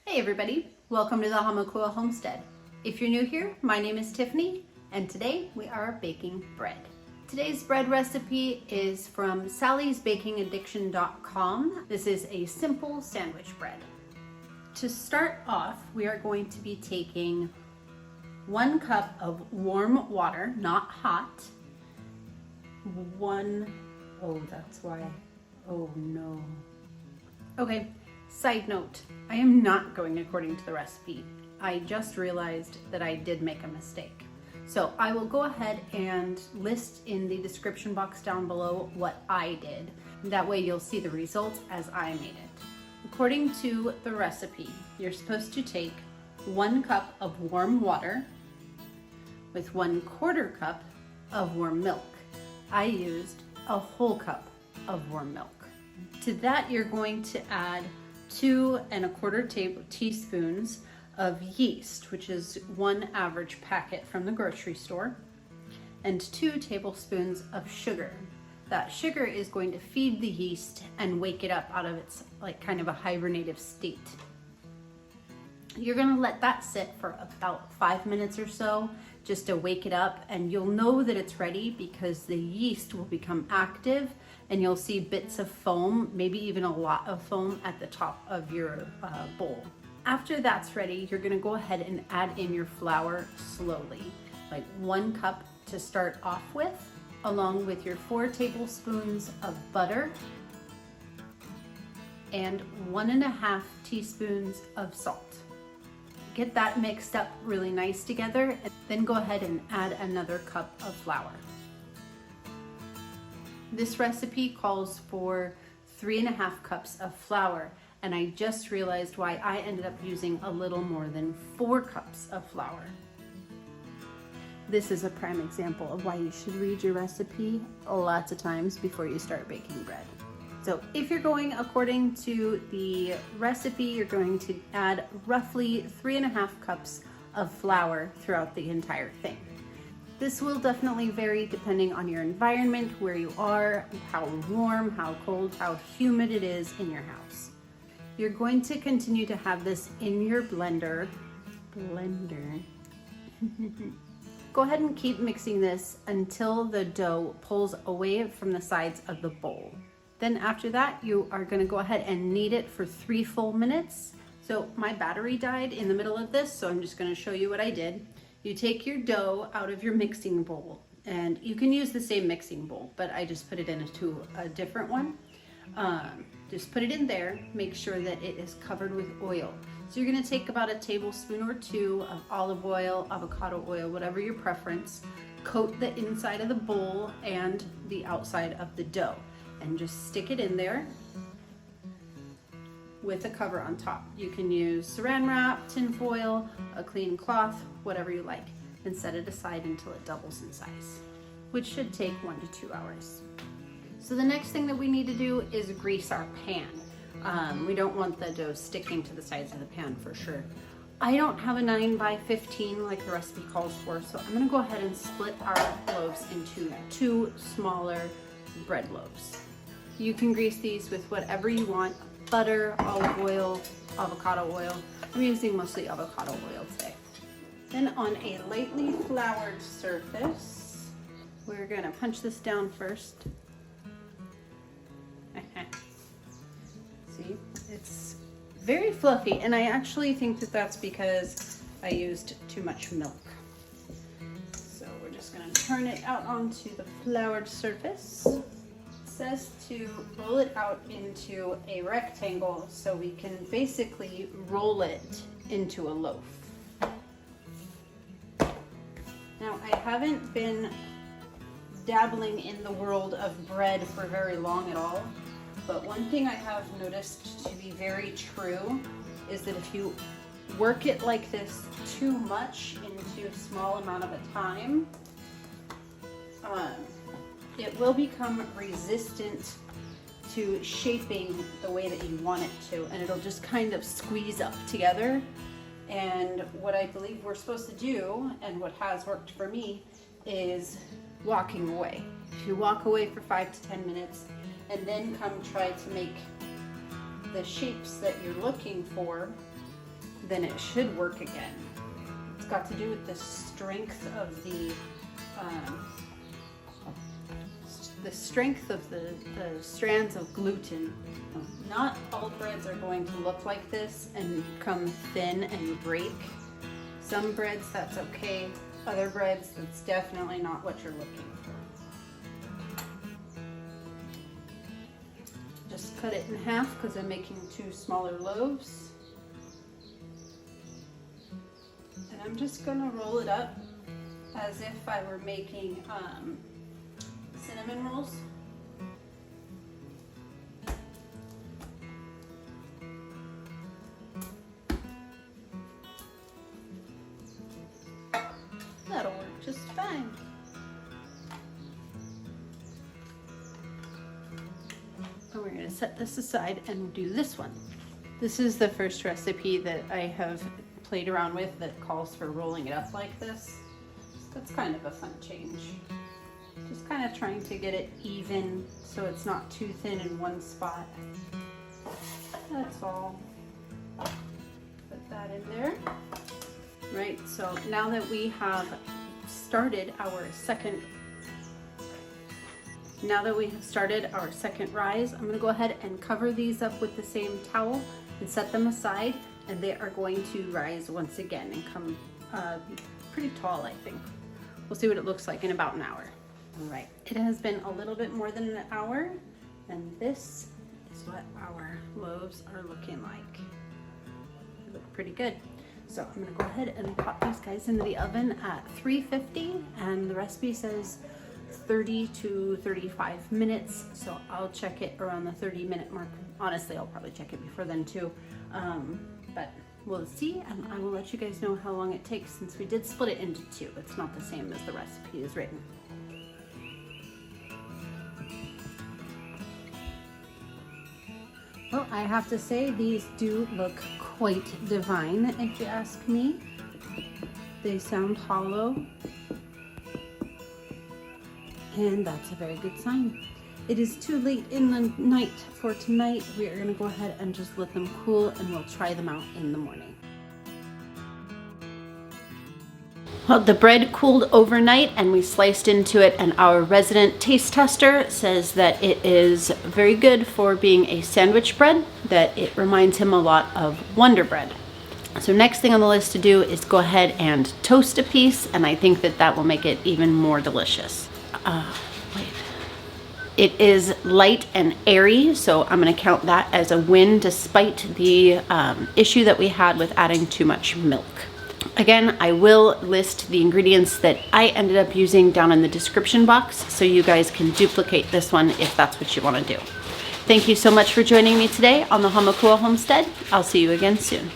Hey everybody, welcome to the Hamakua Homestead. If you're new here, my name is Tiffany, and today we are baking bread. Today's bread recipe is from sallysbakingaddiction.com. This is a simple sandwich bread. To start off, we are going to be taking 1 cup of warm water, not hot. Oh no. Okay, side note, I am not going according to the recipe. I just realized that I did make a mistake. So I will go ahead and list in the description box down below what I did. That way you'll see the results as I made it. According to the recipe, you're supposed to take 1 cup of warm water with 1/4 cup of warm milk. I used a whole cup of warm milk. To that, you're going to add 2 1/4 teaspoons of yeast, which is 1 average packet from the grocery store, and 2 tablespoons of sugar. That sugar is going to feed the yeast and wake it up out of its kind of a hibernative state. You're gonna let that sit for about 5 minutes or so just to wake it up, and you'll know that it's ready because the yeast will become active and you'll see bits of foam, maybe even a lot of foam at the top of your bowl. After that's ready, you're gonna go ahead and add in your flour slowly, like 1 cup to start off with, along with your 4 tablespoons of butter and 1.5 teaspoons of salt. Get that mixed up really nice together, and then go ahead and add another cup of flour. This recipe calls for 3.5 cups of flour, and I just realized why I ended up using a little more than 4 cups of flour. This is a prime example of why you should read your recipe lots of times before you start baking bread. So if you're going according to the recipe, you're going to add roughly 3.5 cups of flour throughout the entire thing. This will definitely vary depending on your environment, where you are, how warm, how cold, how humid it is in your house. You're going to continue to have this in your blender. Go ahead and keep mixing this until the dough pulls away from the sides of the bowl. Then after that, you are gonna go ahead and knead it for 3 full minutes. So my battery died in the middle of this, so I'm just gonna show you what I did. You take your dough out of your mixing bowl, and you can use the same mixing bowl, but I just put it into a different one. Just put it in there, make sure that it is covered with oil. So you're gonna take about 1 tablespoon or 2 of olive oil, avocado oil, whatever your preference, coat the inside of the bowl and the outside of the dough, and just stick it in there with a cover on top. You can use saran wrap, tin foil, a clean cloth, whatever you like, and set it aside until it doubles in size, which should take 1 to 2 hours. So the next thing that we need to do is grease our pan. We don't want the dough sticking to the sides of the pan for sure. I don't have a 9x15 like the recipe calls for, so I'm gonna go ahead and split our loaves into 2 smaller bread loaves. You can grease these with whatever you want: butter, olive oil, avocado oil. I'm using mostly avocado oil today. Then on a lightly floured surface, we're gonna punch this down first. See, it's very fluffy, and I actually think that that's because I used too much milk. So we're just gonna turn it out onto the floured surface. It says to roll it out into a rectangle so we can basically roll it into a loaf. Now, I haven't been dabbling in the world of bread for very long at all, but one thing I have noticed to be very true is that if you work it like this too much into a small amount of a time, it will become resistant to shaping the way that you want it to, and it'll just kind of squeeze up together. And what I believe we're supposed to do, and what has worked for me, is walking away. If you walk away for 5 to 10 minutes and then come try to make the shapes that you're looking for, then it should work again. It's got to do with the strength of the strands of gluten. Not all breads are going to look like this and become thin and break. Some breads, that's okay. Other breads, that's definitely not what you're looking for. Just cut it in half because I'm making 2 smaller loaves. And I'm just gonna roll it up as if I were making cinnamon rolls. That'll work just fine. And we're going to set this aside and do this one. This is the first recipe that I have played around with that calls for rolling it up like this. That's kind of a fun change. Just kind of trying to get it even so it's not too thin in one spot. That's all. Put that in there. Right, so now that we have started our second rise, I'm gonna go ahead and cover these up with the same towel and set them aside, and they are going to rise once again and come pretty tall, I think. We'll see what it looks like in about an hour. All right, it has been a little bit more than an hour, and this is what our loaves are looking like. They look pretty good. So I'm gonna go ahead and pop these guys into the oven at 350, and the recipe says 30 to 35 minutes. So I'll check it around the 30-minute mark. Honestly, I'll probably check it before then too. But we'll see, and I will let you guys know how long it takes since we did split it into 2. It's not the same as the recipe is written. Well, I have to say these do look quite divine, if you ask me. They sound hollow, and that's a very good sign. It is too late in the night for tonight. We are going to go ahead and just let them cool, and we'll try them out in the morning. Well, the bread cooled overnight and we sliced into it, and our resident taste tester says that it is very good for being a sandwich bread, that it reminds him a lot of Wonder Bread. So next thing on the list to do is go ahead and toast a piece, and I think that that will make it even more delicious. It is light and airy, so I'm going to count that as a win despite the issue that we had with adding too much milk. Again, I will list the ingredients that I ended up using down in the description box, so you guys can duplicate this one if that's what you want to do. Thank you so much for joining me today on the Hamakua Homestead. I'll see you again soon.